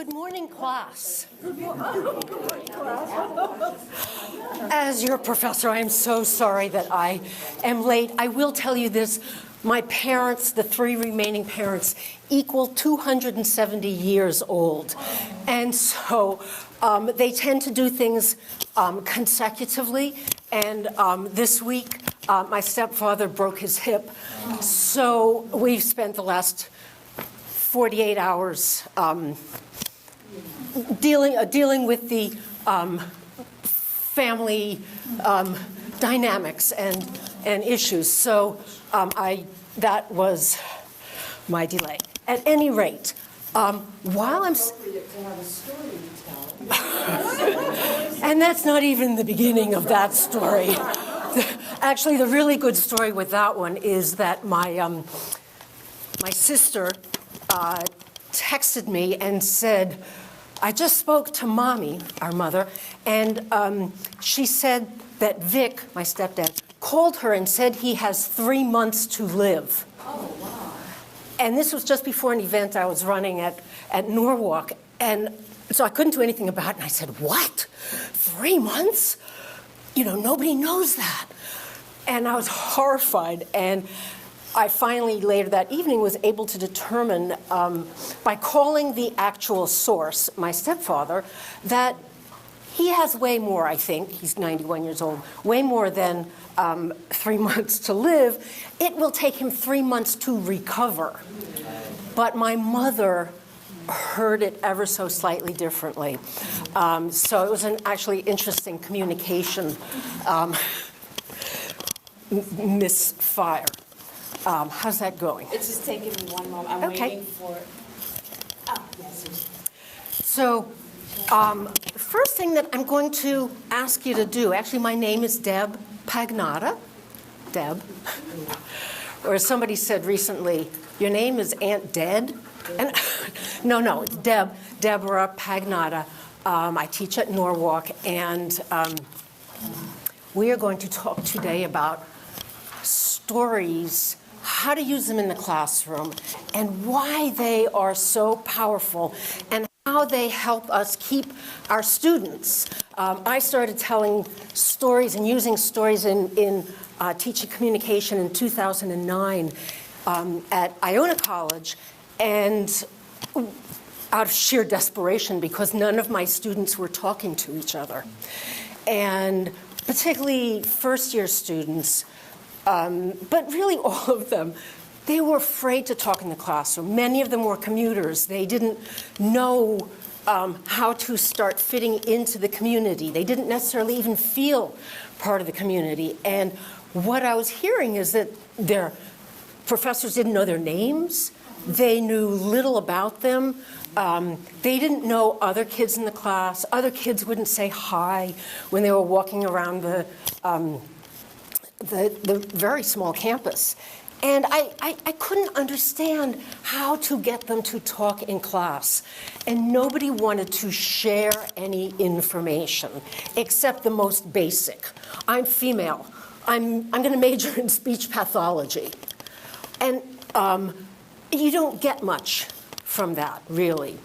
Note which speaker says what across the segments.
Speaker 1: Good morning, class. As your professor, I am so sorry that I am late. I will tell you this. My parents, the three remaining parents, equal 270 years old. And so they tend to do things consecutively. And this week, my stepfather broke his hip. So we've spent the last 48 hours dealing with the family dynamics and issues. So that was my delay. At any rate, while I'm and that's not even the beginning of that story. Actually, the really good story with that one is that my sister texted me and said, I just spoke to Mommy, our mother, and she said that Vic, my stepdad, called her and said he has 3 months to live. Oh, wow. And this was just before an event I was running at Norwalk, and so I couldn't do anything about it, and I said, what? 3 months? You know, nobody knows that. And I was horrified, and I finally, later that evening, was able to determine, by calling the actual source, my stepfather, that he has way more, I think, he's 91 years old, way more than 3 months to live. It will take him 3 months to recover. But my mother heard it ever so slightly differently. So it was an actually interesting communication misfire. How's that going?
Speaker 2: It's just taking me one moment. I'm waiting for it. Oh, yes.
Speaker 1: So the first thing that I'm going to ask you to do, actually my name is Deb Pagnotta. Deb. Or as somebody said recently, your name is Aunt Dead? And no, it's Deborah Pagnotta. I teach at Norwalk, and we are going to talk today about stories, how to use them in the classroom, and why they are so powerful, and how they help us keep our students. I started telling stories and using stories in teaching communication in 2009 at Iona College, and out of sheer desperation because none of my students were talking to each other. And particularly first-year students, but really all of them, they were afraid to talk in the classroom. Many of them were commuters. They didn't know how to start fitting into the community. They didn't necessarily even feel part of the community. And what I was hearing is that their professors didn't know their names. They knew little about them. They didn't know other kids in the class. Other kids wouldn't say hi when they were walking around the very small campus. And I couldn't understand how to get them to talk in class. And nobody wanted to share any information except the most basic. I'm female. I'm going to major in speech pathology. And you don't get much from that, really.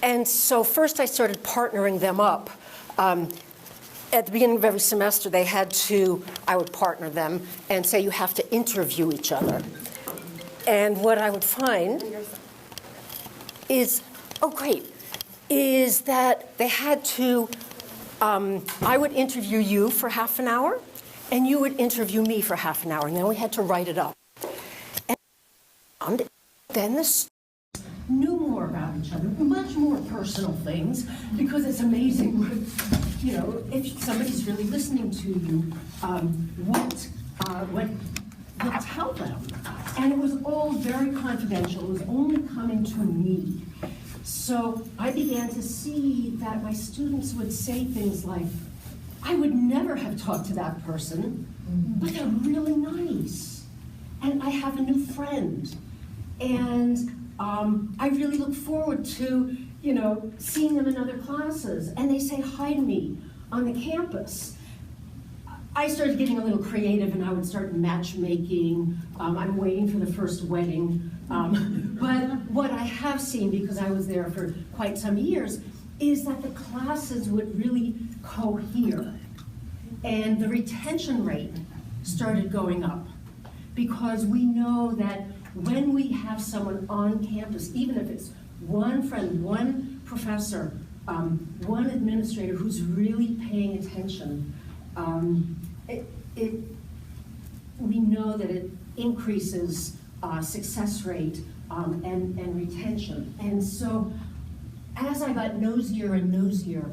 Speaker 1: And so first I started partnering them up. At the beginning of every semester, I would partner them and say, you have to interview each other. And what I would find is, is that they had to, I would interview you for half an hour, and you would interview me for half an hour, and then we had to write it up. And then the students knew more about each other, much more personal things, because it's amazing if somebody's really listening to you, what you'll tell them. And it was all very confidential. It was only coming to me. So I began to see that my students would say things like, I would never have talked to that person, but they're really nice. And I have a new friend. And I really look forward to, seeing them in other classes. And they say hi to me on the campus. I started getting a little creative, and I would start matchmaking. I'm waiting for the first wedding. But what I have seen, because I was there for quite some years, is that the classes would really cohere. And the retention rate started going up. Because we know that when we have someone on campus, even if it's one friend, one professor, one administrator who's really paying attention, we know that it increases success rate and retention. And so as I got nosier and nosier,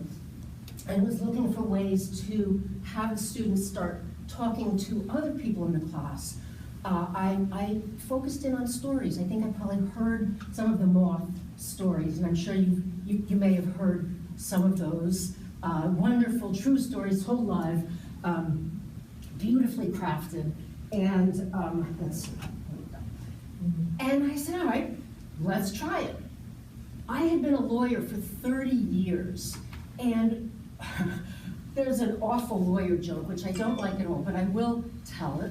Speaker 1: I was looking for ways to have the students start talking to other people in the class. I focused in on stories. I think I probably heard some of the moth stories, and I'm sure you may have heard some of those. Wonderful, true stories told live, beautifully crafted. And let's see. And I said, all right, let's try it. I had been a lawyer for 30 years, and there's an awful lawyer joke, which I don't like at all, but I will tell it,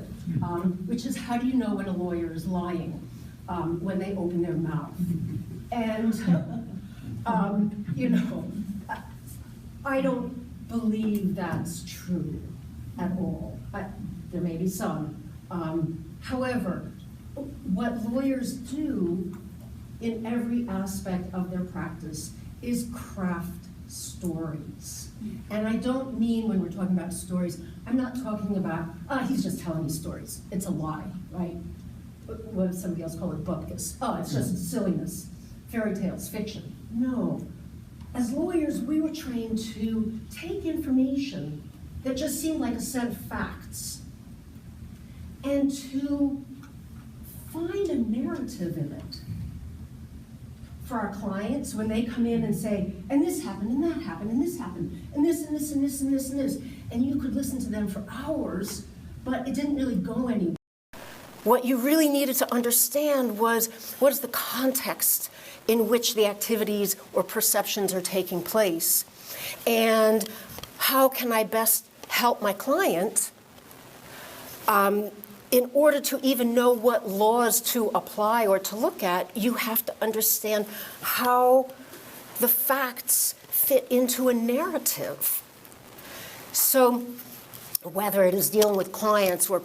Speaker 1: which is, how do you know when a lawyer is lying? When they open their mouth. And, you know, I don't believe that's true at all. There may be some. However, what lawyers do in every aspect of their practice is craft stories. And I don't mean, when we're talking about stories, I'm not talking about, he's just telling me stories. It's a lie, right? What does somebody else call it? Bupkis. Oh, it's just silliness. Fairy tales, fiction. No. As lawyers, we were trained to take information that just seemed like a set of facts and to find a narrative in it for our clients when they come in and say, and this happened, and that happened, and this happened, and this, and this, and this, and this, and this. And you could listen to them for hours, but it didn't really go anywhere. What you really needed to understand was, what is the context in which the activities or perceptions are taking place? And how can I best help my client in order to even know what laws to apply or to look at? You have to understand how the facts fit into a narrative. So whether it is dealing with clients or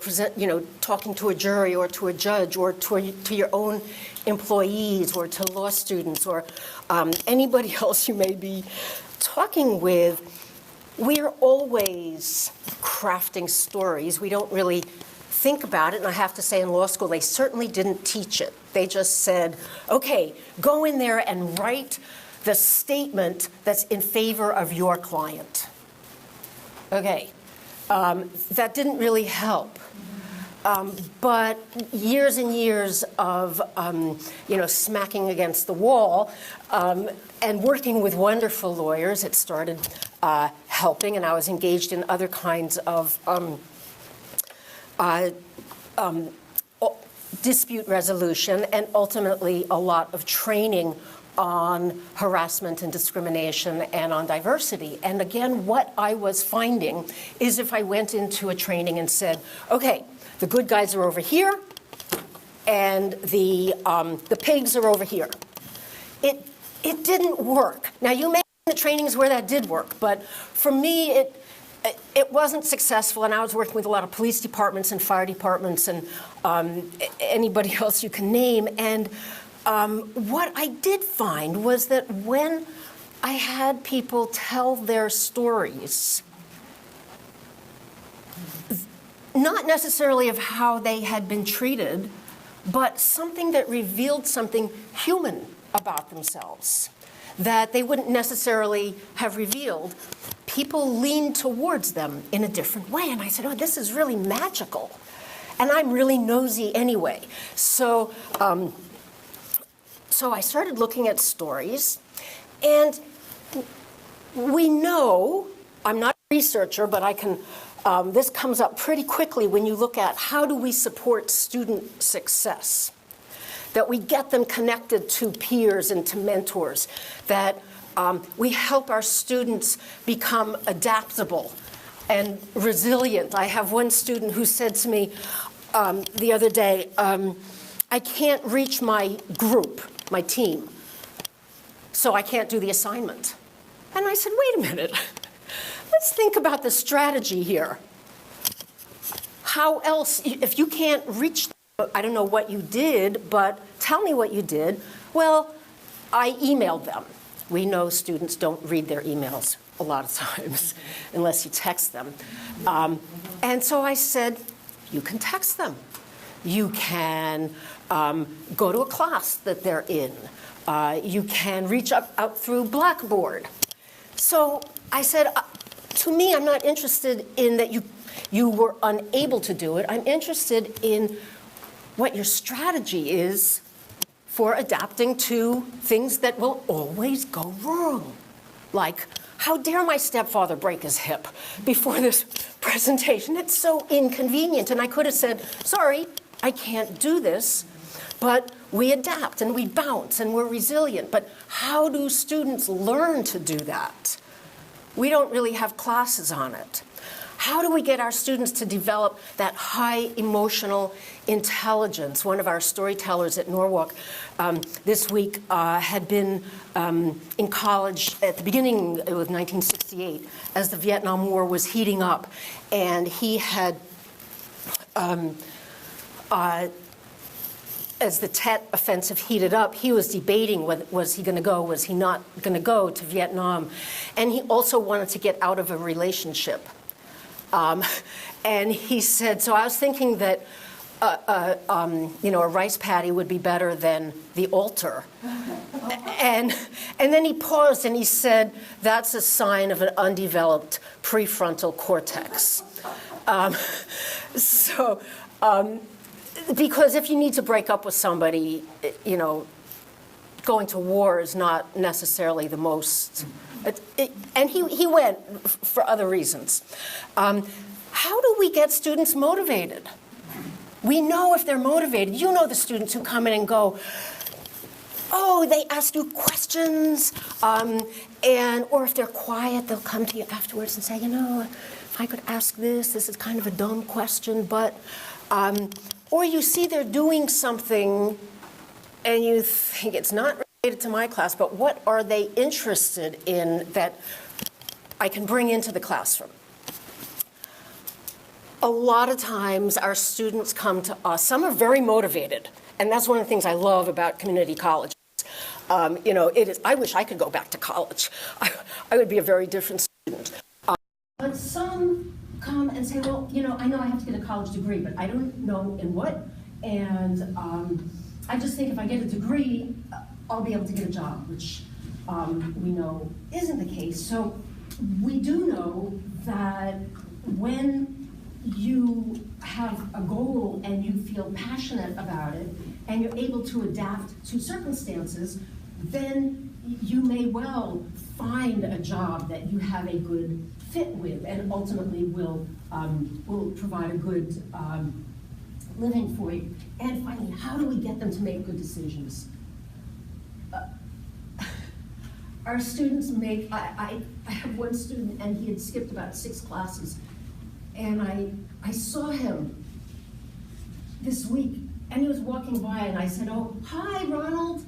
Speaker 1: talking to a jury or to a judge or to your own employees or to law students or anybody else you may be talking with, we are always crafting stories. We don't really think about it, and I have to say in law school, they certainly didn't teach it. They just said, okay, go in there and write the statement that's in favor of your client. Okay, that didn't really help. But years and years of, smacking against the wall and working with wonderful lawyers, it started helping, and I was engaged in other kinds of dispute resolution, and ultimately a lot of training on harassment and discrimination and on diversity. And again, what I was finding is if I went into a training and said, okay, the good guys are over here, and the pigs are over here, it didn't work. Now, you may have the trainings where that did work, but for me, it wasn't successful, and I was working with a lot of police departments and fire departments and anybody else you can name. And what I did find was that when I had people tell their stories, not necessarily of how they had been treated, but something that revealed something human about themselves that they wouldn't necessarily have revealed, people leaned towards them in a different way. And I said, oh, this is really magical. And I'm really nosy anyway. So I started looking at stories. And we know, I'm not a researcher, but I can, this comes up pretty quickly when you look at how do we support student success. That we get them connected to peers and to mentors, that we help our students become adaptable and resilient. I have one student who said to me the other day, I can't reach my group, my team, so I can't do the assignment. And I said, wait a minute, let's think about the strategy here. How else, if you can't reach them, I don't know what you did, but tell me what you did. Well, I emailed them. We know students don't read their emails a lot of times unless you text them. And so I said, you can text them. You can go to a class that they're in. You can reach out through Blackboard. So I said, to me, I'm not interested in that you were unable to do it. I'm interested in what your strategy is for adapting to things that will always go wrong. Like, how dare my stepfather break his hip before this presentation? It's so inconvenient. And I could have said, sorry, I can't do this. But we adapt and we bounce and we're resilient. But how do students learn to do that? We don't really have classes on it. How do we get our students to develop that high emotional intelligence? One of our storytellers at Norwalk this week had been in college at the beginning of 1968 as the Vietnam War was heating up. And he had, as the Tet offensive heated up, he was debating was he going to go, was he not going to go to Vietnam. And he also wanted to get out of a relationship. And he said, so I was thinking that a rice paddy would be better than the altar. And then he paused and he said, that's a sign of an undeveloped prefrontal cortex. Because if you need to break up with somebody, going to war is not necessarily the most. And he went for other reasons. How do we get students motivated? We know if they're motivated. You know the students who come in and go, oh, they ask you questions, or if they're quiet, they'll come to you afterwards and say, if I could ask this is kind of a dumb question, but, or you see they're doing something and you think it's not related to my class, but what are they interested in that I can bring into the classroom? A lot of times our students come to us, some are very motivated, and that's one of the things I love about community colleges. I wish I could go back to college. I would be a very different student. But some come and say, well, I know I have to get a college degree, but I don't know in what, and I just think if I get a degree, I'll be able to get a job, which we know isn't the case. So we do know that when you have a goal and you feel passionate about it and you're able to adapt to circumstances, then you may well find a job that you have a good fit with and ultimately will provide a good living for you. And finally, how do we get them to make good decisions? Our students make, I have one student and he had skipped about 6 classes. And I saw him this week, and he was walking by, and I said, oh, hi, Ronald.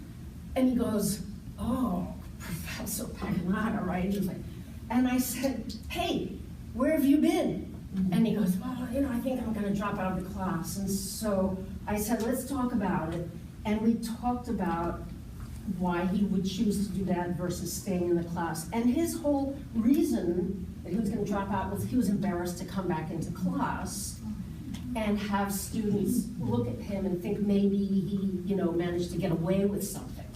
Speaker 1: And he goes, oh, Professor Pagnotta, right? He was like, and I said, hey, where have you been? And he goes, well, I think I'm going to drop out of the class. And so I said, let's talk about it. And we talked about why he would choose to do that versus staying in the class. And his whole reason that he was going to drop out was he was embarrassed to come back into class and have students look at him and think maybe he, managed to get away with something.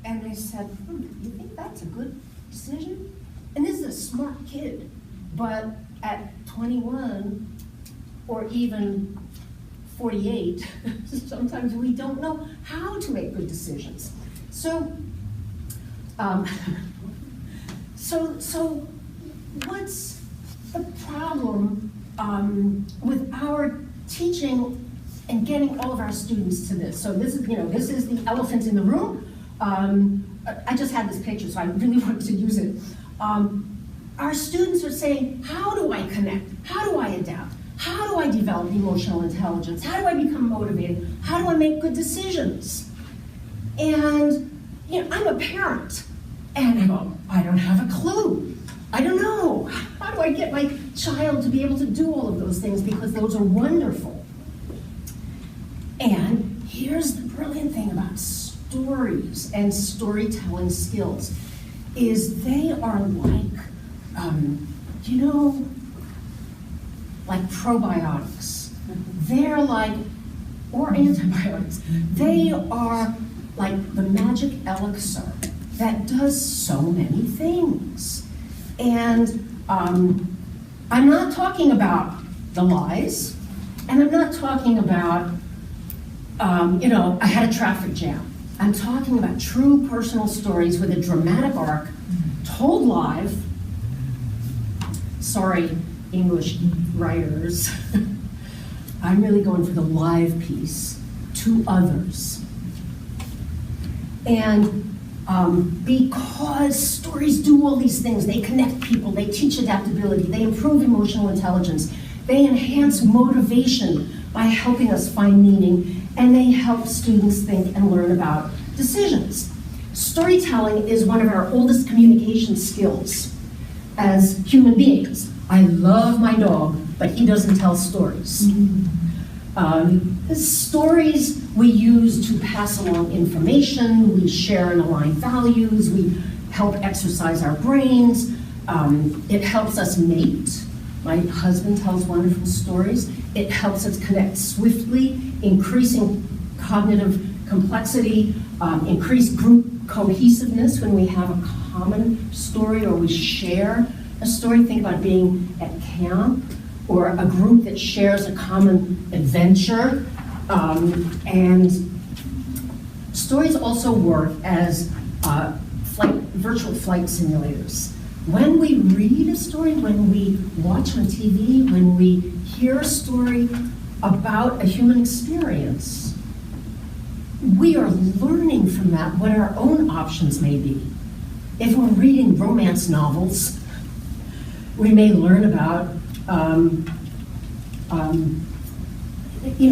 Speaker 1: And I said, you think that's a good decision? And this is a smart kid, but at 21 or even 48, sometimes we don't know how to make good decisions. So, so what's the problem with our teaching and getting all of our students to this? So this is, this is the elephant in the room. I just had this picture, so I really wanted to use it. our students are saying, how do I connect? How do I adapt? How do I develop emotional intelligence? How do I become motivated? How do I make good decisions? And I'm a parent, and I go, I don't have a clue. I don't know. How do I get my child to be able to do all of those things, because those are wonderful. And here's the brilliant thing about stories and storytelling skills, is they are like, like probiotics. They're like, or antibiotics. They are like the magic elixir that does so many things. And I'm not talking about the lies, and I'm not talking about, I had a traffic jam. I'm talking about true personal stories with a dramatic arc, told live. Sorry, English writers. I'm really going for the live piece, to others. And because stories do all these things, they connect people, they teach adaptability, they improve emotional intelligence, they enhance motivation by helping us find meaning, and they help students think and learn about decisions. Storytelling is one of our oldest communication skills as human beings. I love my dog, but he doesn't tell stories. Stories we use to pass along information, we share and align values, we help exercise our brains, it helps us mate. My husband tells wonderful stories. It helps us connect swiftly, increasing cognitive complexity, increase group cohesiveness when we have a common story or we share a story. Think about being at camp, or a group that shares a common adventure. And stories also work as virtual flight simulators. When we read a story, when we watch on TV, when we hear a story about a human experience, we are learning from that what our own options may be. If we're reading romance novels, we may learn about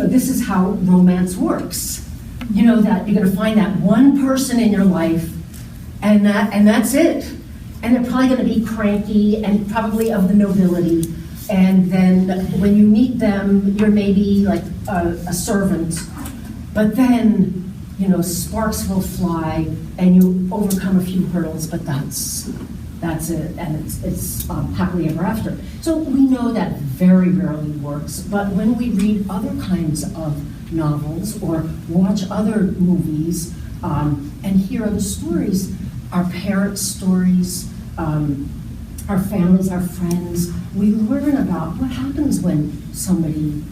Speaker 1: this is how romance works. That you're going to find that one person in your life, and that's it. And they're probably going to be cranky and probably of the nobility. And then when you meet them, you're maybe like a servant. But then, sparks will fly and you overcome a few hurdles, but that's it, and it's happily ever after. So we know that very rarely works, but when we read other kinds of novels or watch other movies and hear other stories, our parents' stories, our families, our friends, we learn about what happens when somebody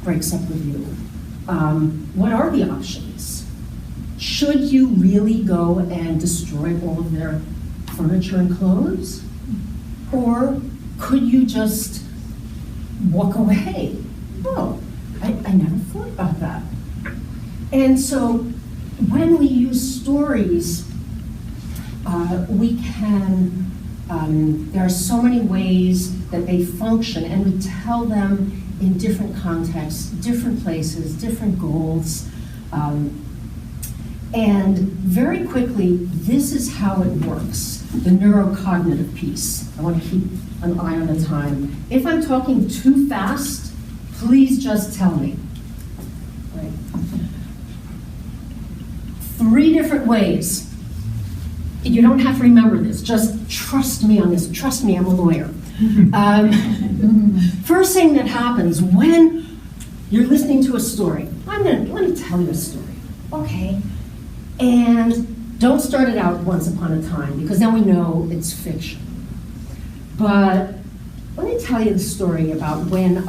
Speaker 1: breaks up with you. What are the options? Should you really go and destroy all of their furniture and clothes? Or could you just walk away? Oh, I never thought about that. And so when we use stories, we can, there are so many ways that they function, and we tell them in different contexts, different places, different goals. And very quickly, this is how it works, the neurocognitive piece. I want to keep an eye on the time. If I'm talking too fast, please just tell me. Right. 3 different ways. You don't have to remember this, just trust me on this. Trust me, I'm a lawyer. First thing that happens when you're listening to a story, let me tell you a story, okay? And don't start it out once upon a time, because then we know it's fiction. But let me tell you the story about when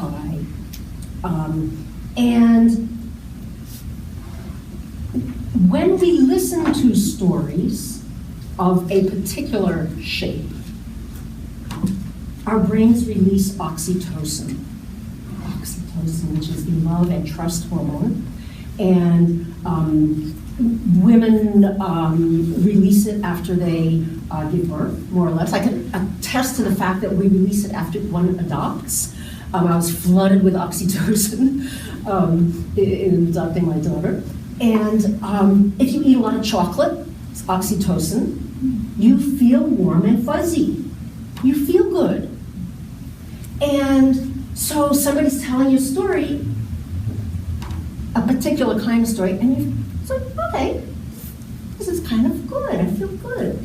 Speaker 1: and when we listen to stories of a particular shape, our brains release oxytocin, which is the love and trust hormone. And women release it after they give birth, more or less. I can attest to the fact that we release it after one adopts. I was flooded with oxytocin in adopting my daughter. And if you eat a lot of chocolate, it's oxytocin, you feel warm and fuzzy. You feel good. And so somebody's telling you a story, a particular kind of story, and you say, okay, this is kind of good, I feel good.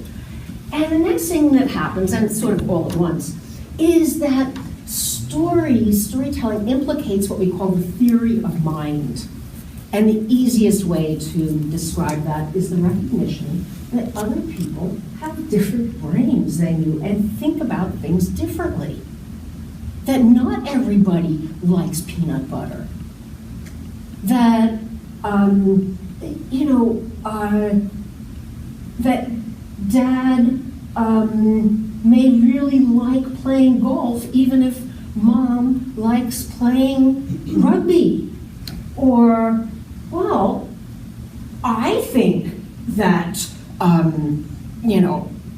Speaker 1: And the next thing that happens, and it's sort of all at once, is that storytelling implicates what we call the theory of mind. And the easiest way to describe that is the recognition that other people have different brains than you and think about things differently. That not everybody likes peanut butter. That, that dad may really like playing golf even if mom likes playing rugby. Or, well, I think that,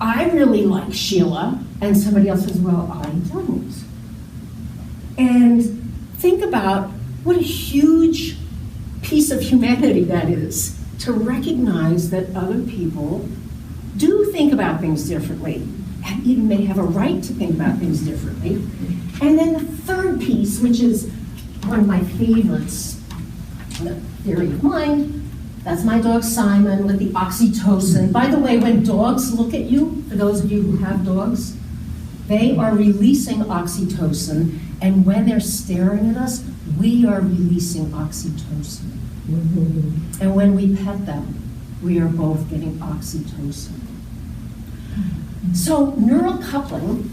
Speaker 1: I really like Sheila, and somebody else says, well, I don't. And think about what a huge piece of humanity that is, to recognize that other people do think about things differently, and even may have a right to think about things differently. And then the third piece, which is one of my favorites, the theory of mind, that's my dog Simon with the oxytocin. By the way, when dogs look at you, for those of you who have dogs, they are releasing oxytocin, and when they're staring at us, we are releasing oxytocin. And when we pet them, we are both getting oxytocin. So neural coupling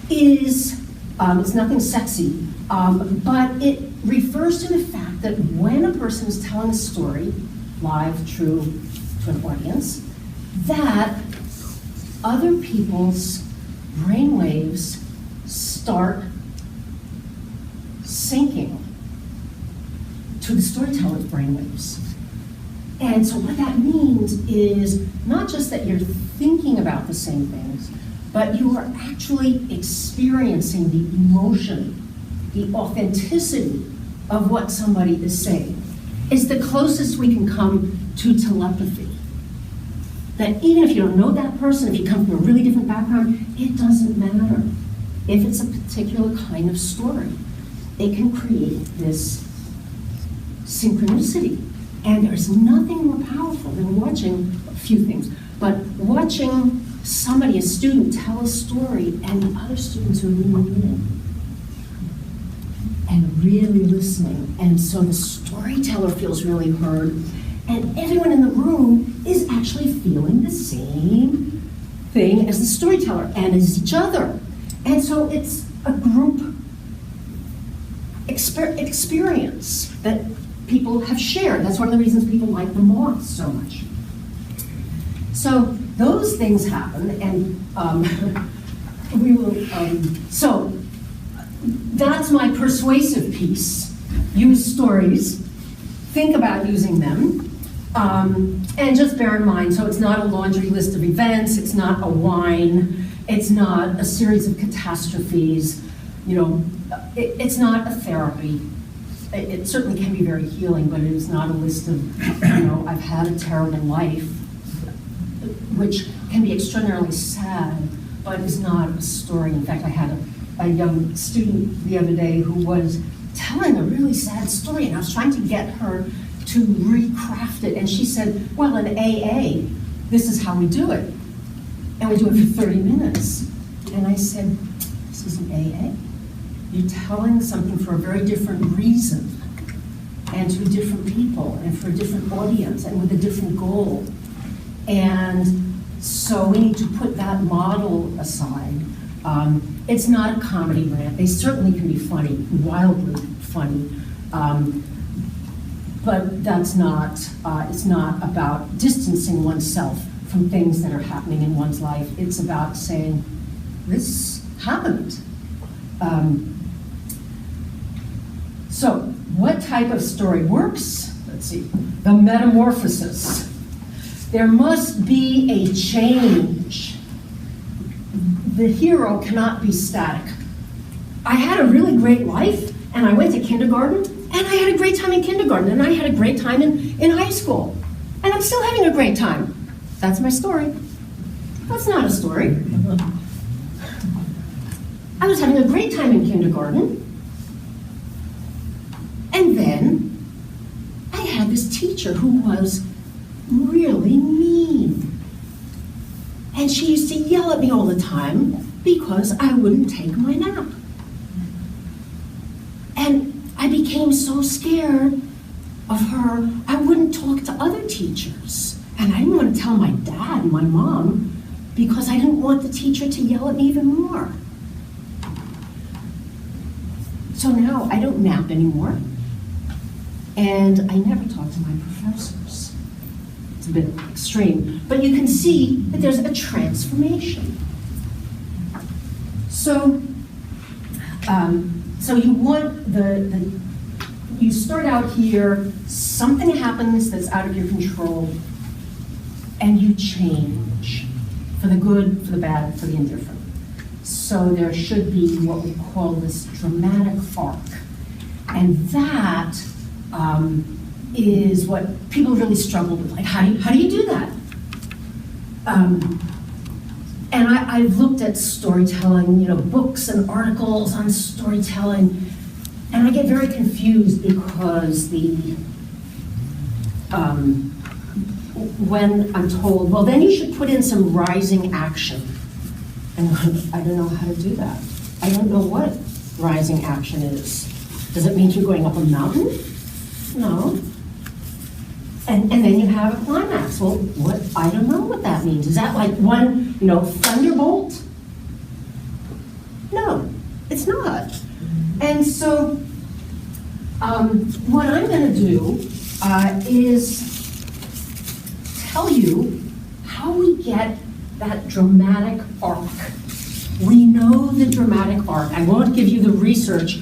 Speaker 1: is, it's nothing sexy, but it refers to the fact that when a person is telling a story, live, true, to an audience, that other people's brainwaves start syncing to the storyteller's brainwaves. And so what that means is not just that you're thinking about the same things, but you are actually experiencing the emotion, the authenticity of what somebody is saying. It's the closest we can come to telepathy. That even if you don't know that person, if you come from a really different background, it doesn't matter. If it's a particular kind of story, it can create this synchronicity. And there's nothing more powerful than watching a few things, but watching somebody, a student, tell a story and the other students are leaning in and really listening. And so the storyteller feels really heard, and everyone in the room is actually feeling the same thing as the storyteller and as each other. And so it's a group experience that people have shared. That's one of the reasons people like the moths so much. So those things happen, and we will, so that's my persuasive piece. Use stories, think about using them, and just bear in mind, so it's not a laundry list of events, it's not a whine, it's not a series of catastrophes, it's not a therapy. It certainly can be very healing, but it is not a list of, I've had a terrible life, which can be extraordinarily sad, but is not a story. In fact, I had a young student the other day who was telling a really sad story, and I was trying to get her to recraft it, and she said, well, in AA, this is how we do it. And we do it for 30 minutes. And I said, this isn't AA. You're telling something for a very different reason, and to different people, and for a different audience, and with a different goal. And so we need to put that model aside. It's not a comedy rant. They certainly can be funny, wildly funny, but that's not, it's not about distancing oneself from things that are happening in one's life. It's about saying, this happened. So what type of story works? let's see, the metamorphosis. There must be a change. The hero cannot be static. I had a really great life, and I went to kindergarten, and I had a great time in kindergarten, and I had a great time in high school. And I'm still having a great time. That's my story. That's not a story. I was having a great time in kindergarten, and then I had this teacher who was really mean. And she used to yell at me all the time because I wouldn't take my nap. And I became so scared of her, I wouldn't talk to other teachers. And I didn't want to tell my dad and my mom because I didn't want the teacher to yell at me even more. So now I don't nap anymore. And I never talk to my professors. It's a bit extreme, but you can see that there's a transformation. So you want you start out here, something happens that's out of your control, and you change for the good, for the bad, for the indifferent. So there should be what we call this dramatic arc. And that is what people really struggle with. Like, how do you do that? And I've looked at storytelling, books and articles on storytelling, and I get very confused because when I'm told, well, then you should put in some rising action. And I don't know how to do that. I don't know what rising action is. Does it mean you're going up a mountain? No. And then you have a climax. Well, I don't know what that means. Is that like one, thunderbolt? No, it's not. And so what I'm going to do is tell you how we get that dramatic arc. We know the dramatic arc. I won't give you the research,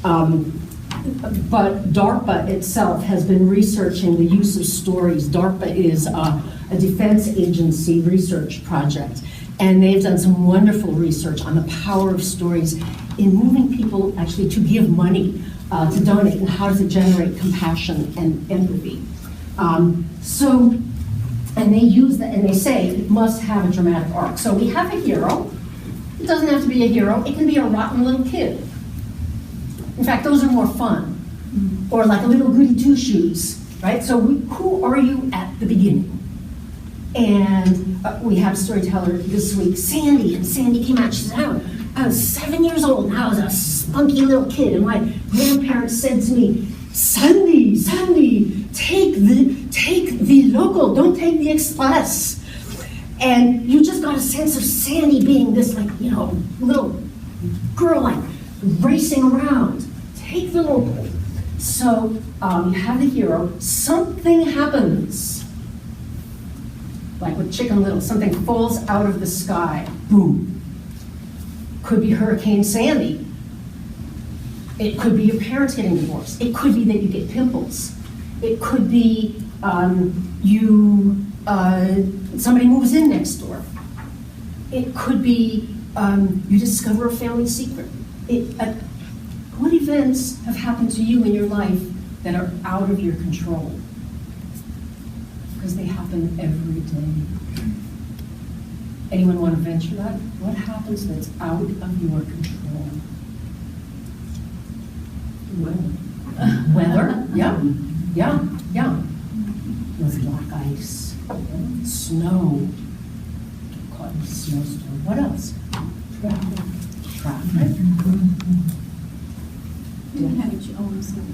Speaker 1: but DARPA itself has been researching the use of stories. DARPA is a defense agency research project, and they've done some wonderful research on the power of stories in moving people actually to give money, to donate, and how to generate compassion and empathy. And they use that, and they say it must have a dramatic arc. So we have a hero. It doesn't have to be a hero. It can be a rotten little kid. In fact, those are more fun. Or like a little goody two-shoes, right? So who are you at the beginning? And we have a storyteller this week, Sandy, and Sandy came out. She said, I was 7 years old, and I was a spunky little kid, and my grandparents said to me, Sandy, take the local, don't take the express. And you just got a sense of Sandy being this little girl racing around. Take the local. So you have the hero, something happens. Like with Chicken Little, something falls out of the sky, boom. Could be Hurricane Sandy. It could be your parents getting divorced. It could be that you get pimples. It could be somebody moves in next door. It could be you discover a family secret. What events have happened to you in your life that are out of your control? Because they happen every day. Anyone want to venture that? What happens that's out of your control? Weather? Yeah. With black ice, snow, caught in a snowstorm. What else? Traffic.
Speaker 2: You can have it your own self.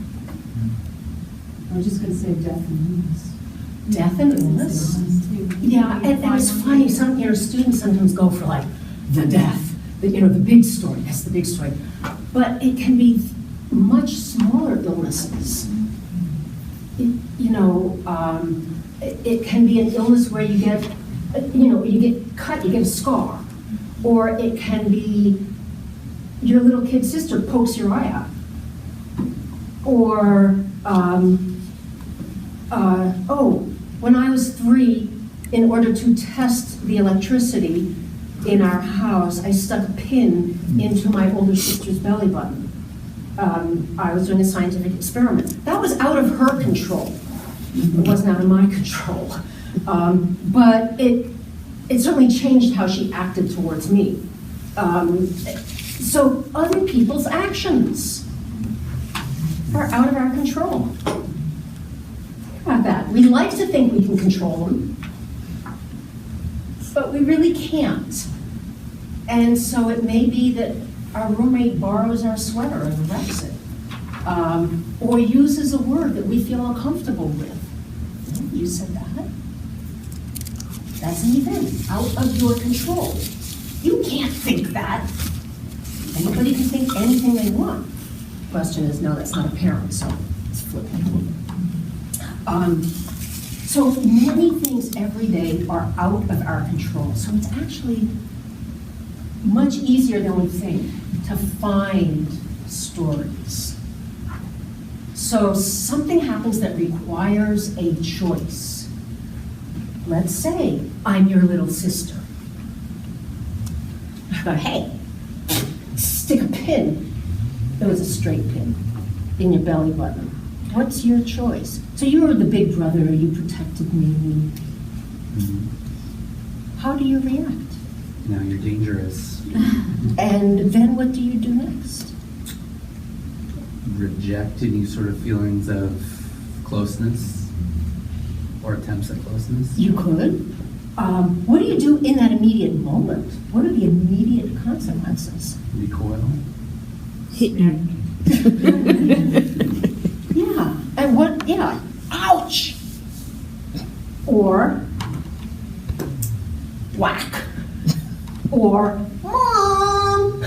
Speaker 3: I was just going to say death and illness.
Speaker 1: Death and illness? Yeah, and it's funny, students sometimes go for the death, the big story, that's the big story. But it can be much smaller illnesses. It can be an illness where you get, you get cut, you get a scar. Or it can be your little kid sister pokes your eye out. Or When I was 3, in order to test the electricity in our house, I stuck a pin into my older sister's belly button. I was doing a scientific experiment. That was out of her control. It wasn't out of my control. But it certainly changed how she acted towards me. So other people's actions are out of our control. Think about that. We like to think we can control them, but we really can't. And so it may be that our roommate borrows our sweater and wrecks it, or uses a word that we feel uncomfortable with. Oh, you said that? That's an event out of your control. You can't think that. Anybody can think anything they want. Question is, no, that's not apparent, so it's flippant. So many things every day are out of our control. So it's actually much easier than we think to find stories. So something happens that requires a choice. Let's say I'm your little sister. I go, hey, stick a pin. It was a straight pin in your belly button. What's your choice? So you were the big brother, you protected me.
Speaker 4: Mm-hmm.
Speaker 1: How do you react?
Speaker 4: Now you're dangerous.
Speaker 1: And then what do you do next?
Speaker 4: Reject any sort of feelings of closeness or attempts at closeness.
Speaker 1: You could. What do you do in that immediate moment? What are the immediate consequences?
Speaker 4: Recoil.
Speaker 5: Hit you.
Speaker 1: Yeah, and what, yeah, ouch! Or whack. Or mom!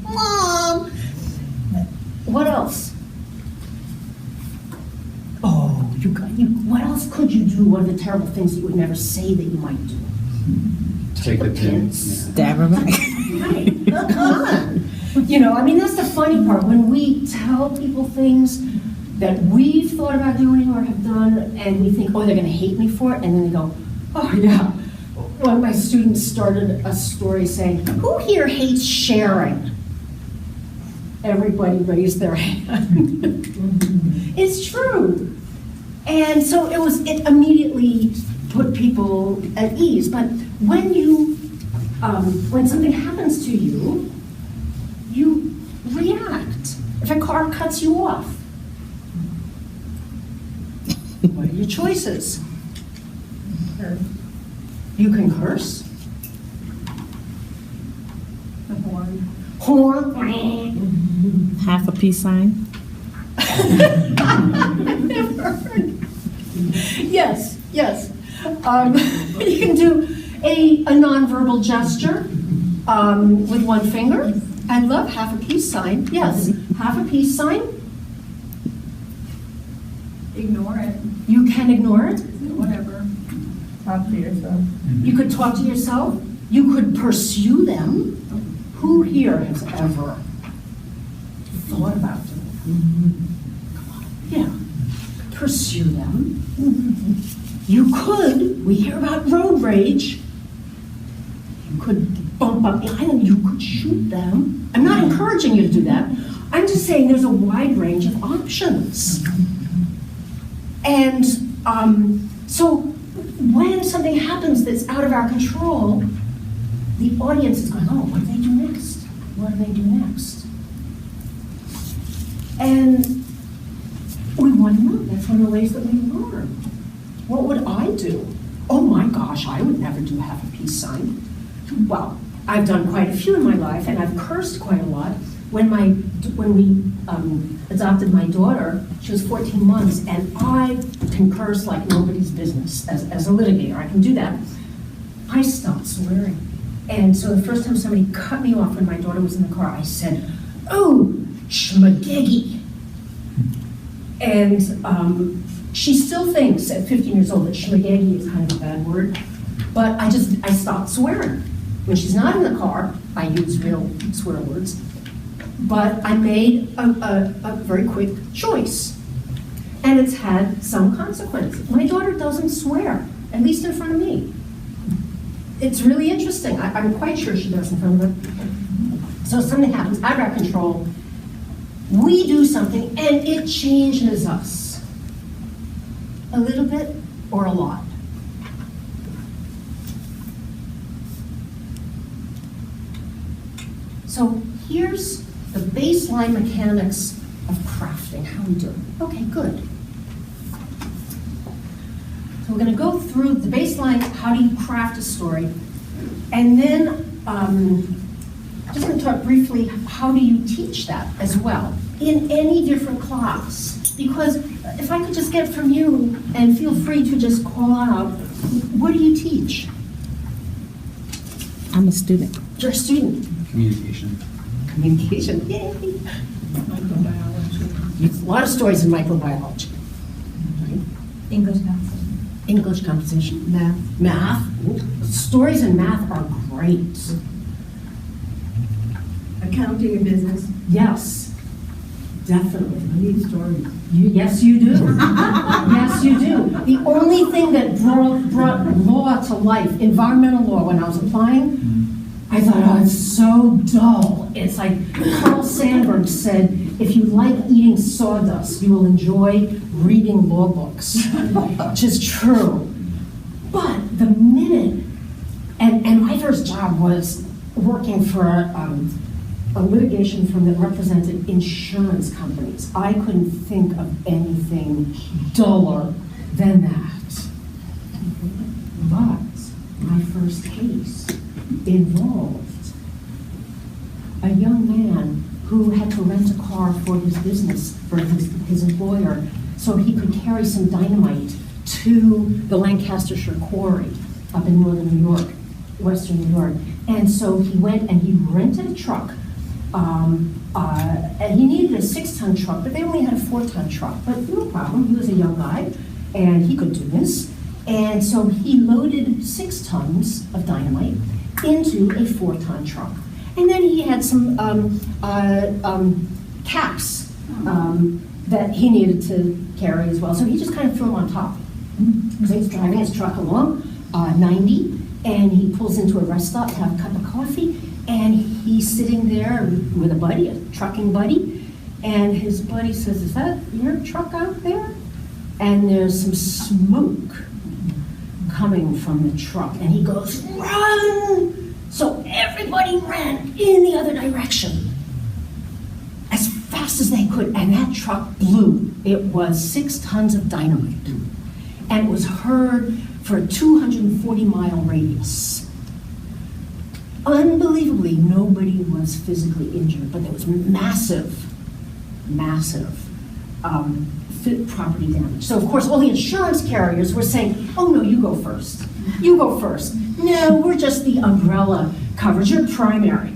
Speaker 1: Mom! What else? Oh, what else could you do? What are the terrible things that you would never say that you might do?
Speaker 4: Take the pin.
Speaker 1: pins.
Speaker 5: Stab her back.
Speaker 1: Right, oh, come on. You know, I mean, that's the funny part. When we tell people things that we've thought about doing or have done, and we think, oh, they're gonna hate me for it, and then they go, oh yeah. One of my students started a story saying, who here hates sharing? Everybody raised their hand. It's true. And so it immediately put people at ease. But when something happens to you, you react. If a car cuts you off, what are your choices? You can curse. Horn.
Speaker 5: Half a peace sign.
Speaker 1: I've never heard. Yes. You can do a nonverbal gesture with one finger. I love half a peace sign. Yes, half a peace sign.
Speaker 2: Ignore it,
Speaker 1: You can ignore it.
Speaker 2: whatever.
Speaker 6: Talk to yourself.
Speaker 1: You could talk to yourself. You could pursue them. Who here has ever thought about them? Yeah. Pursue them. You could, we hear about road rage. You could bump up behind them. You could shoot them. I'm not encouraging you to do that. I'm just saying there's a wide range of options. And so when something happens that's out of our control, the audience is going, oh, what do they do next? What do they do next? And we want to know. That's one of the ways that we learn. What would I do? Oh my gosh, I would never do half a peace sign. Well, I've done quite a few in my life, and I've cursed quite a lot. When we adopted my daughter, she was 14 months, and I can curse like nobody's business as a litigator. I can do that. I stopped swearing. And so the first time somebody cut me off when my daughter was in the car, I said, oh, schmagegi. And she still thinks at 15 years old that schmagegi is kind of a bad word, but I stopped swearing. When she's not in the car, I use real swear words, but I made a very quick choice. and it's had some consequence. My daughter doesn't swear, at least in front of me. It's really interesting. I'm quite sure she does in front of her. So something happens out of our control. We do something, and it changes us. A little bit or a lot. So here's the baseline mechanics of crafting, how we do it. Okay, good. So we're going to go through the baseline, how do you craft a story, and then just going to talk briefly, how do you teach that as well in any different class? Because if I could just get from you, and feel free to just call out, what do you teach?
Speaker 5: I'm a student.
Speaker 1: You're a student.
Speaker 4: Communication.
Speaker 1: Communication, yay. A lot of stories in microbiology.
Speaker 3: English composition.
Speaker 1: English composition.
Speaker 3: Math.
Speaker 1: Math. Stories in math are great.
Speaker 3: Accounting and business.
Speaker 1: Yes, definitely.
Speaker 3: I need stories.
Speaker 1: Yes, you do. Yes, you do. The only thing that brought law to life, environmental law, when I was applying, I thought, oh, it's so dull. It's like Carl Sandburg said, if you like eating sawdust, you will enjoy reading law books, which is true. But the minute, and my first job was working for a litigation firm that represented insurance companies. I couldn't think of anything duller than that. But my first case involved a young man who had to rent a car for his business, for his employer, so he could carry some dynamite to the Lancastershire quarry up in northern New York, western New York. And so he went and he rented a truck. And he needed a 6-ton truck, but they only had a 4-ton truck. But no problem, he was a young guy, and he could do this. And so he loaded 6 tons of dynamite into a 4-ton truck. And then he had some caps that he needed to carry as well. So he just kind of threw them on top. So he's driving his truck along, 90, and he pulls into a rest stop to have a cup of coffee, and he's sitting there with a buddy, a trucking buddy, and his buddy says, "Is that your truck out there?" And there's some smoke coming from the truck, and he goes, "Run!" So everybody ran in the other direction as fast as they could, and that truck blew. It was 6 tons of dynamite, and it was heard for a 240-mile radius. Unbelievably, nobody was physically injured, but there was massive property damage. So of course, all the insurance carriers were saying, "Oh no, you go first. You go first. No, we're just the umbrella coverage. You're primary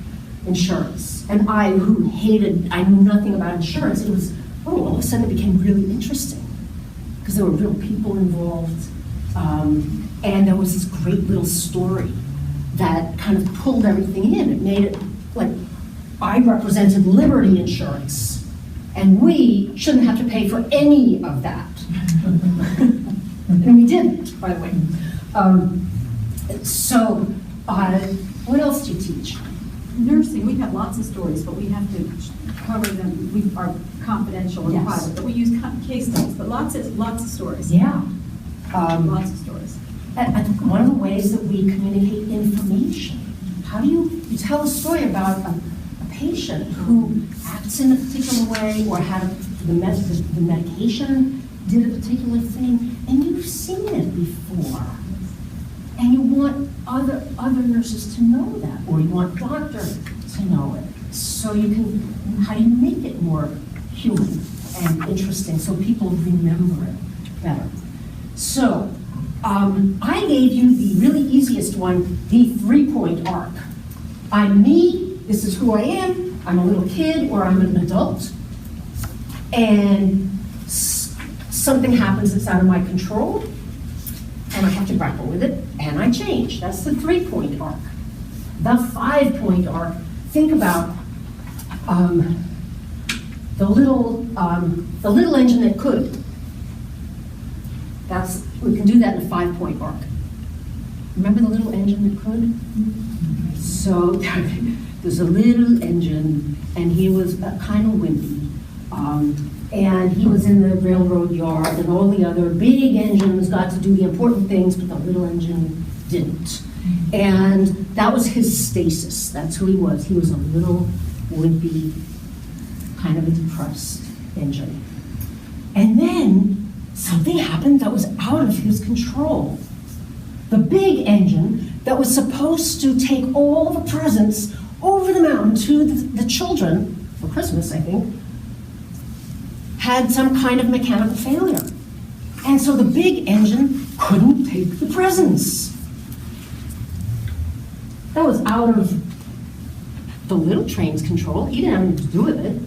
Speaker 1: insurance." And I, who hated, I knew nothing about insurance, it was, oh, all of a sudden it became really interesting because there were real people involved. And there was this great little story that kind of pulled everything in. It made it like I represented Liberty Insurance, and we shouldn't have to pay for any of that. And we didn't, by the way. What else do you teach?
Speaker 7: Nursing, we have lots of stories, but we have to cover them. We are confidential and
Speaker 1: Yes.
Speaker 7: private, but we use case studies, but lots of stories.
Speaker 1: Yeah.
Speaker 7: Lots of stories.
Speaker 1: And one of the ways that we communicate information, how do you tell a story about a patient who acts in a particular way or had the medication did a particular thing, and you've seen it before, and you want other nurses to know that, or you want doctors to know it, so you can, how do you make it more human and interesting so people remember it better? So, I gave you the really easiest one, the 3-point arc. I'm me, this is who I am, I'm a little kid or I'm an adult, and something happens that's out of my control, and I have to grapple with it, and I change. That's the 3-point arc. The 5-point arc, think about the little engine that could. We can do that in a 5-point arc. Remember the little engine that could? So there's a little engine, and he was kind of wimpy. And he was in the railroad yard, and all the other big engines got to do the important things, but the little engine didn't. And that was his stasis. That's who he was. He was a little wimpy, kind of a depressed engine. And then something happened that was out of his control. The big engine that was supposed to take all the presents over the mountain to the children for Christmas, I think, had some kind of mechanical failure. And so the big engine couldn't take the presents. That was out of the little train's control. He didn't have anything to do with it.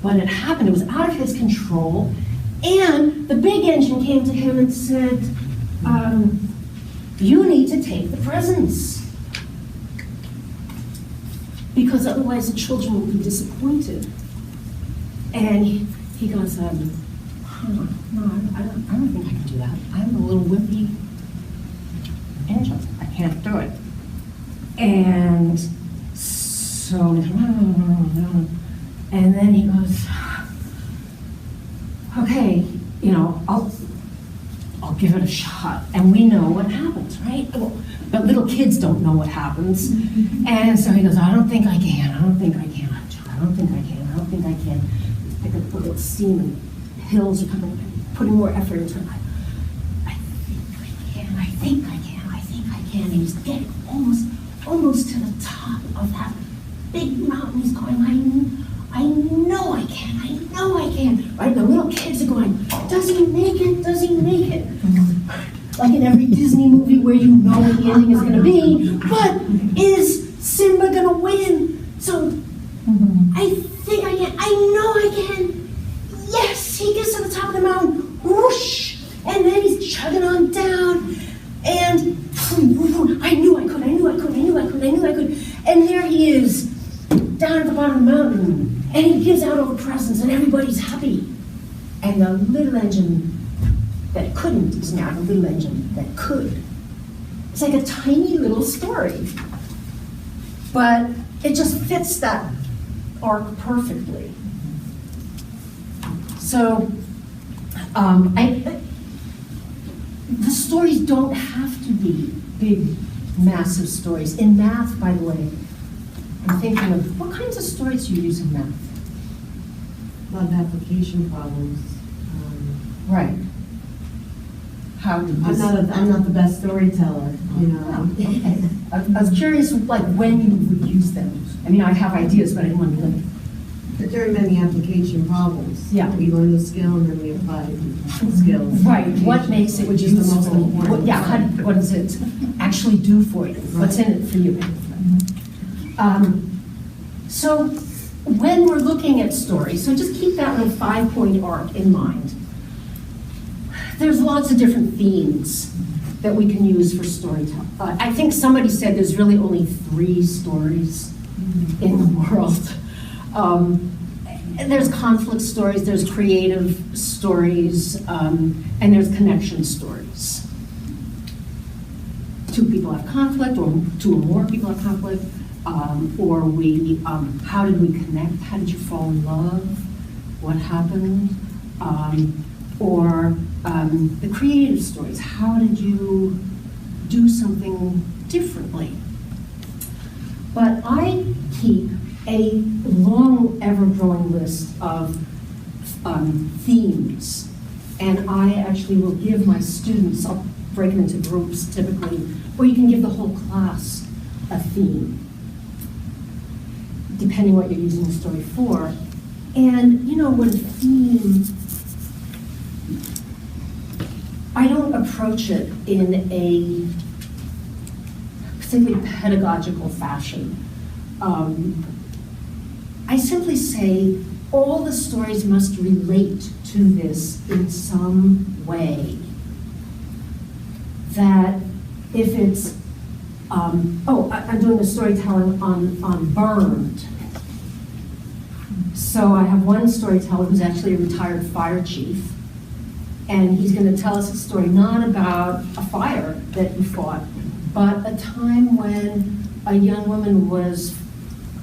Speaker 1: But it happened, it was out of his control. And the big engine came to him and said, you need to take the presents. Because otherwise the children will be disappointed. And he goes, no, I don't think I can do that. I'm a little wimpy engine. I can't do it. And so, and then he goes, okay, I'll give it a shot. And we know what happens, right? But little kids don't know what happens. And so he goes, I don't think I can. I don't think I can. I don't think I can. I don't think I can. I could put a seam and hills are coming, putting more effort into it. I think I can. And he's getting almost to the top of that big mountain. He's going, I know I can. Right? The little kids are going, does he make it? Does he make it? Like in every Disney movie where you know what the ending is going to be, but is Simba going to win? So I think I can. I know I can. Yes, he gets to the top of the mountain. Whoosh! And then he's chugging on down. And I knew I could. And there he is, down at the bottom of the mountain. And he gives out all the presents, and everybody's happy. And the little engine that couldn't is now the little engine that could. It's like a tiny little story. But it just fits that arc perfectly. So, the stories don't have to be big, massive stories. In math, by the way, I'm thinking of what kinds of stories do you use in math?
Speaker 6: A lot of application problems.
Speaker 1: Right. How do you
Speaker 6: I'm not the best storyteller,
Speaker 1: Okay. I was curious, like, when you would use them. I mean, I have ideas, but I didn't want to limit.
Speaker 6: But there are many application problems.
Speaker 1: Yeah.
Speaker 6: We learn the skill and then we apply the skills.
Speaker 1: Right, what makes it
Speaker 6: Which is the most
Speaker 1: useful?
Speaker 6: important.
Speaker 1: What does it actually do for you? What's in it for you? So when we're looking at stories, so just keep that little 5-point arc in mind. There's lots of different themes that we can use for storytelling. I think somebody said there's really only 3 stories in the world. There's conflict stories, there's creative stories, and there's connection stories. 2 people have conflict, or 2 or more people have conflict, or how did we connect? How did you fall in love? What happened? Or the creative stories. How did you do something differently? But I keep a long, ever-growing list of themes. And I actually will give my students, I'll break them into groups typically, or you can give the whole class a theme, depending what you're using the story for. And when a theme, I don't approach it in a particularly pedagogical fashion. I simply say all the stories must relate to this in some way. That if it's, I'm doing a storytelling on Burned. So I have one storyteller who's actually a retired fire chief,
Speaker 8: And he's going to tell us a story not about a fire that he fought, but a time when a young woman was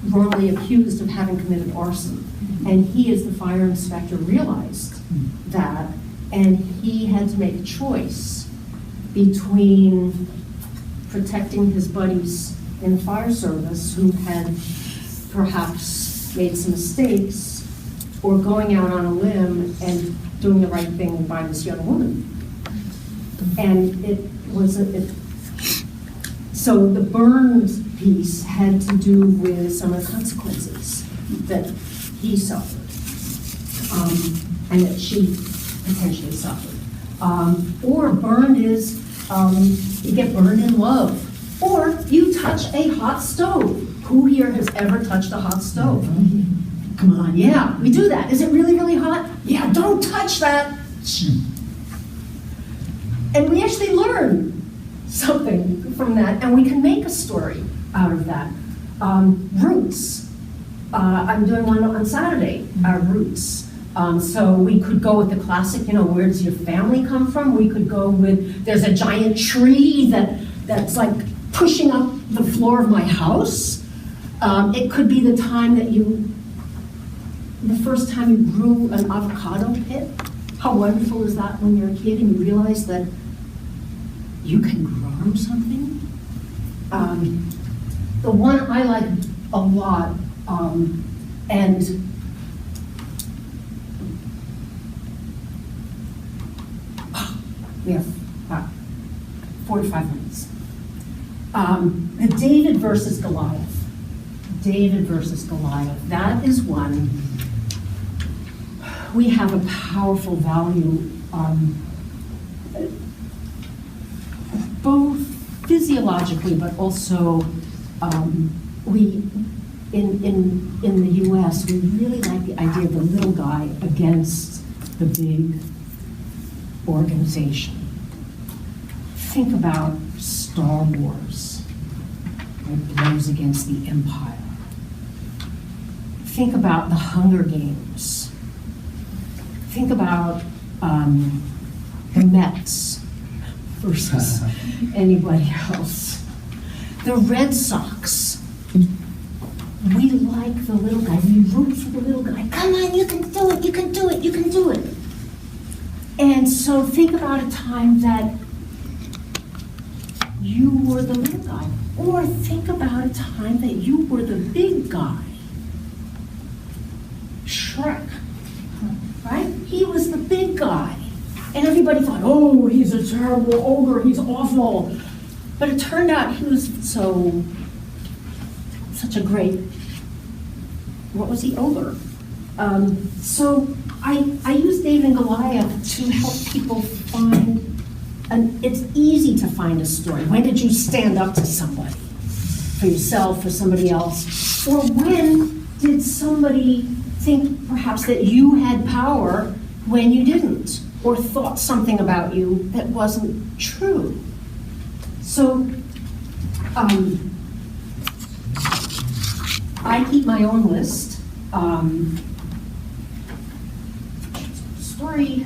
Speaker 8: wrongly accused of having committed arson. And he, as the fire inspector, realized that, and he had to make a choice between protecting his buddies in the fire service who had perhaps made some mistakes, or going out on a limb and doing the right thing by this young woman. And it was so the Burns piece had to do with some of the consequences that he suffered, and that she potentially suffered. Or burned is, you get burned in love. Or you touch a hot stove. Who here has ever touched a hot stove? Come on, yeah, we do that. Is it really, really hot? Yeah, don't touch that. And we actually learn something from that, and we can make a story out of that. Roots. I'm doing one on Saturday, roots. So we could go with the classic, where does your family come from? We could go with, there's a giant tree that's like pushing up the floor of my house. It could be the time that the first time you grew an avocado pit. How wonderful is that when you're a kid and you realize that you can grow something? The one I like a lot, and we have 45 minutes. The David versus Goliath. David versus Goliath. That is one we have a powerful value, both physiologically, but also we in the U.S. we really like the idea of the little guy against the big organization. Think about Star Wars. It blows against the Empire. Think about the Hunger Games. Think about the Mets versus anybody else. The Red Sox. We like the little guy. We root for the little guy. Come on, you can do it, you can do it, you can do it. And so think about a time that you were the little guy. Or think about a time that you were the big guy. Shrek, right? He was the big guy. And everybody thought, oh, he's a terrible ogre, he's awful. But it turned out he was such a great, what was he, ogre? So I use David and Goliath to help people find, it's easy to find a story. When did you stand up to somebody? For yourself, for somebody else? Or when did somebody think perhaps that you had power when you didn't? Or thought something about you that wasn't true? So, I keep my own list. Story,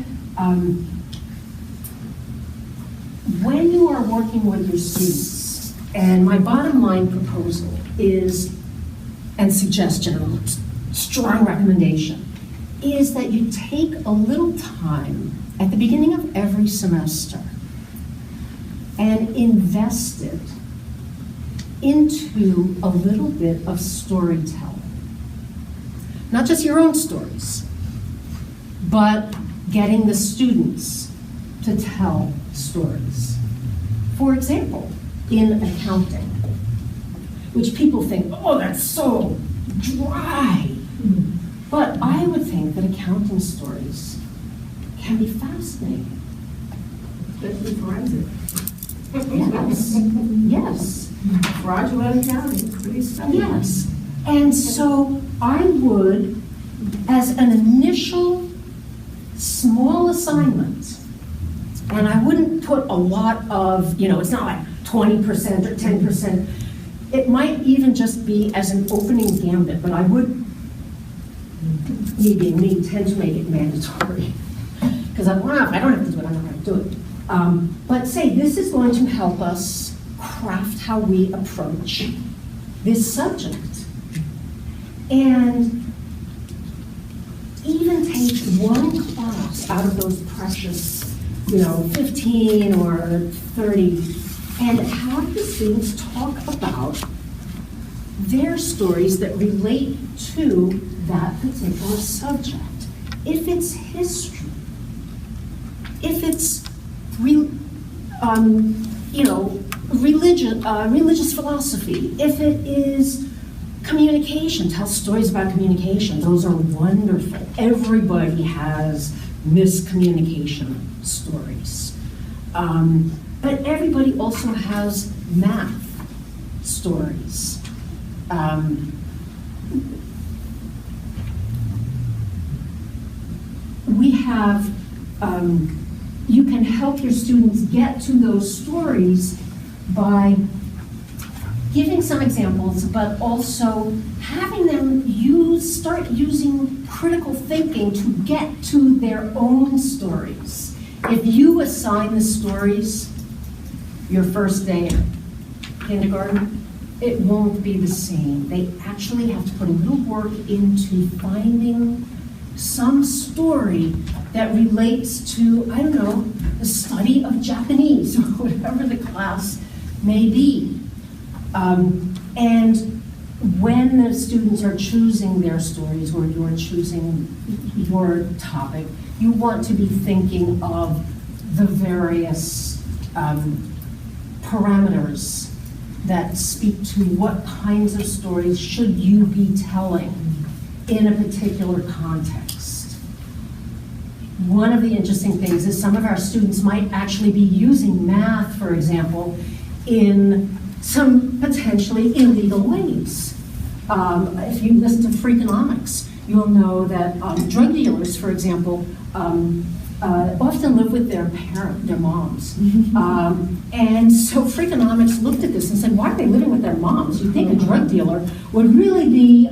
Speaker 8: when you are working with your students, and my bottom line proposal is, and suggestion, strong recommendation, is that you take a little time at the beginning of every semester and invest it into a little bit of storytelling. Not just your own stories, but getting the students to tell stories. For example, in accounting, which people think, oh, that's so dry. But I would think that accounting stories can be fascinating.
Speaker 6: Especially forensic.
Speaker 8: Yes, yes.
Speaker 6: Fraudulent accounting, pretty stunning.
Speaker 8: Yes, and so I would, as an initial small assignment, and I wouldn't put a lot of, it's not like 20% or 10%. It might even just be as an opening gambit, but I would, me tend to make it mandatory. Because I don't have to do don't know how to do it. But say this is going to help us craft how we approach this subject. And even take one class out of those precious, 15 or 30, and have the students talk about their stories that relate to that particular subject. If it's history, if it's religious philosophy, if it is communication, tell stories about communication. Those are wonderful. Everybody has miscommunication stories. But everybody also has math stories. We have, you can help your students get to those stories by giving some examples, but also having them start using critical thinking to get to their own stories. If you assign the stories your first day in kindergarten, it won't be the same. They actually have to put a little work into finding some story that relates to, I don't know, the study of Japanese or whatever the class may be. And when the students are choosing their stories or you're choosing your topic, you want to be thinking of the various parameters that speak to what kinds of stories should you be telling in a particular context. One of the interesting things is some of our students might actually be using math, for example, in some potentially illegal ways. If you listen to Freakonomics, you'll know that drug dealers, for example, often live with their moms. And so Freakonomics looked at this and said, why are they living with their moms? You'd think a drug dealer would really be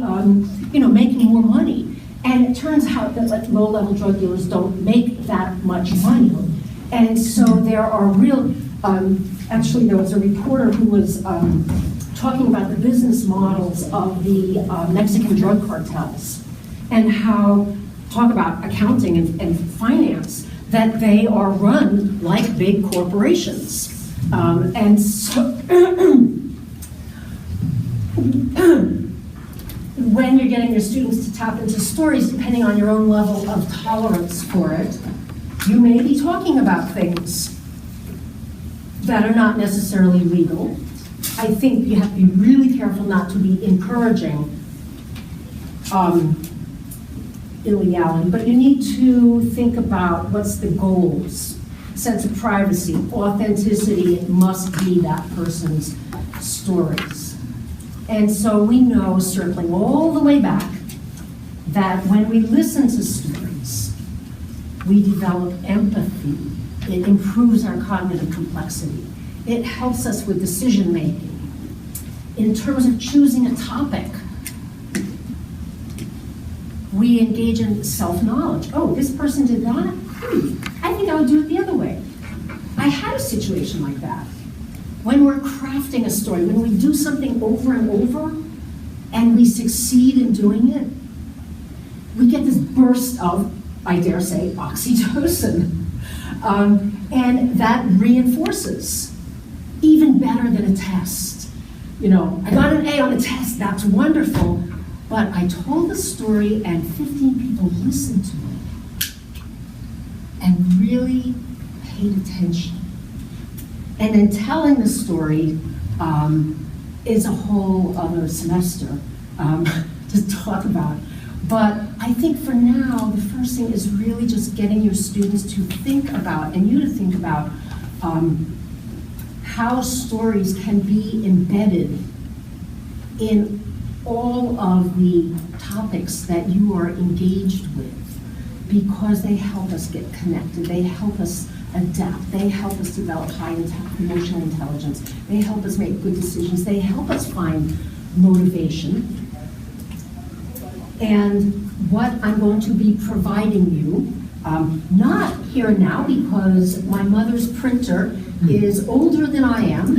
Speaker 8: making more money. And it turns out that low-level drug dealers don't make that much money. And so there are real, actually there was a reporter who was talking about the business models of the Mexican drug cartels and how, talk about accounting and finance, that they are run like big corporations. And so when you're getting your students to tap into stories, depending on your own level of tolerance for it, you may be talking about things that are not necessarily legal. I think you have to be really careful not to be encouraging illegality, but you need to think about what's the goals. Sense of privacy, authenticity, it must be that person's stories. And so we know, circling all the way back, that when we listen to stories, we develop empathy. It improves our cognitive complexity. It helps us with decision making. In terms of choosing a topic, we engage in self-knowledge. Oh, this person did that? I think I would do it the other way. I had a situation like that. When we're crafting a story, when we do something over and over, and we succeed in doing it, we get this burst of, I dare say, oxytocin. And that reinforces, even better than a test. I got an A on a test, that's wonderful, but I told the story and 15 people listened to it and really paid attention. And then telling the story is a whole other semester to talk about. But I think for now, the first thing is really just getting your students to think about, and you to think about, how stories can be embedded in all of the topics that you are engaged with, because they help us get connected, they help us adapt, they help us develop high emotional intelligence, they help us make good decisions, they help us find motivation. And what I'm going to be providing you Not here now because my mother's printer is older than I am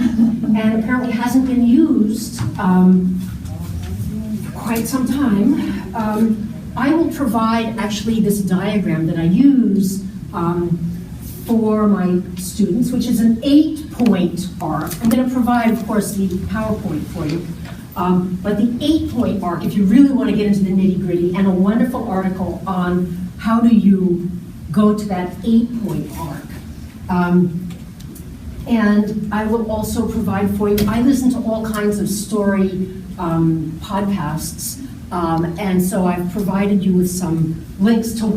Speaker 8: and apparently hasn't been used quite some time. I will provide actually this diagram that I use for my students, which is an 8-point arc. I'm going to provide, of course, the PowerPoint for you. But the 8-point arc, if you really want to get into the nitty-gritty, and a wonderful article on how do you go to that 8-point arc. And I will also provide for you, I listen to all kinds of story podcasts, and so I've provided you with some links to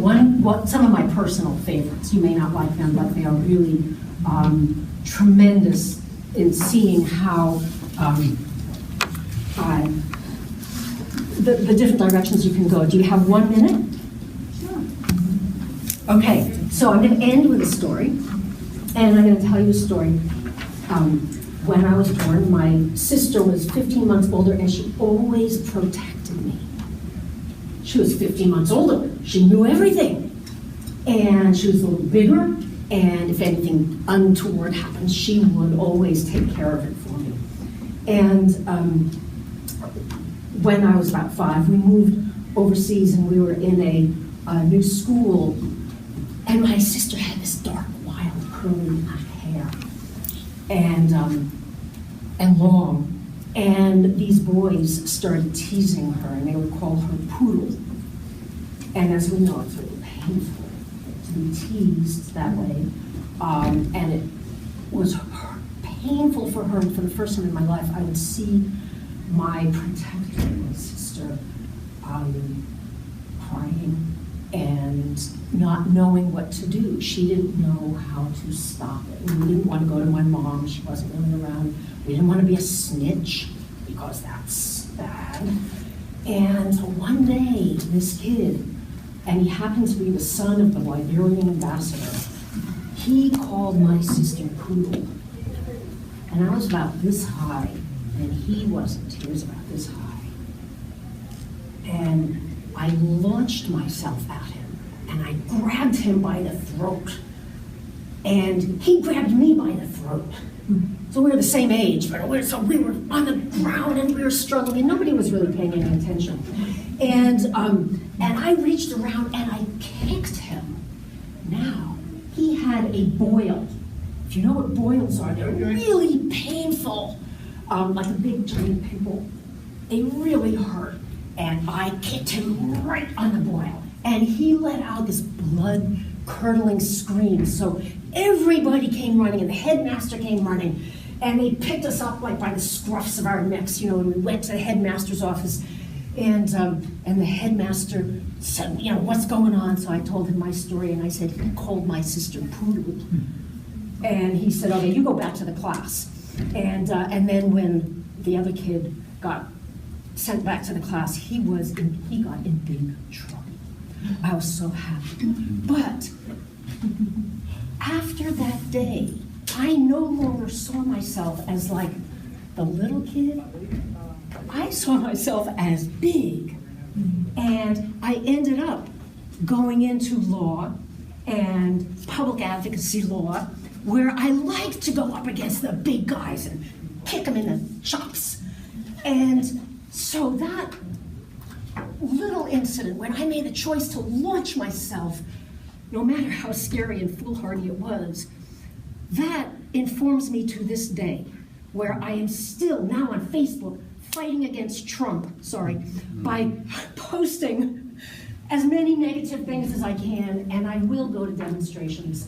Speaker 8: some of my personal favorites. You may not like them, but they are really tremendous in seeing how the different directions you can go. Do you have 1 minute? Sure. Okay, so I'm going to end with a story, and I'm going to tell you a story. When I was born, my sister was 15 months older, and she always protected me. She was 15 months older. She knew everything. And she was a little bigger, and if anything untoward happened, she would always take care of it for me. And when I was about 5, we moved overseas, and we were in a new school, and my sister had this dark, wild, curly black hair, and long. And these boys started teasing her, and they would call her Poodle. And as we know, it's really painful to be teased that way. And it was painful for her, and for the first time in my life, I would see my protector, my sister, crying and not knowing what to do. She didn't know how to stop it. We didn't want to go to my mom. She wasn't really around. We didn't want to be a snitch because that's bad. And so one day, this kid, and he happens to be the son of the Liberian ambassador, he called my sister Poodle. And I was about this high, and he wasn't. He was about this high. And I launched myself at him, and I grabbed him by the throat. And he grabbed me by the throat. So we were the so we were on the ground, and we were struggling, and nobody was really paying any attention. And I reached around, and I kicked him. Now, he had a boil. If you know what boils are, they're really painful, like a big giant pimple. They really hurt. And I kicked him right on the boil. And he let out this blood-curdling scream. So everybody came running, and the headmaster came running. And they picked us up like by the scruffs of our necks, and we went to the headmaster's office. And the headmaster said, what's going on? So I told him my story, and I said, he called my sister Poodle. And he said, okay, you go back to the class. And then when the other kid got sent back to the class, he got in big trouble. I was so happy. But after that day, I no longer saw myself as like the little kid. I saw myself as big. And I ended up going into law and public advocacy law, where I like to go up against the big guys and kick them in the chops. And so that little incident, when I made the choice to launch myself, no matter how scary and foolhardy it was, that informs me to this day, where I am still now on Facebook fighting against Trump, by posting as many negative things as I can, and I will go to demonstrations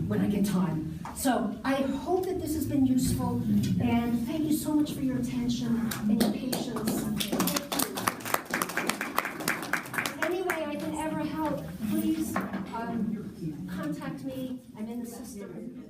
Speaker 8: when I get time. So I hope that this has been useful, and thank you so much for your attention and your patience. Any way I can ever help, please contact me. I'm in the system.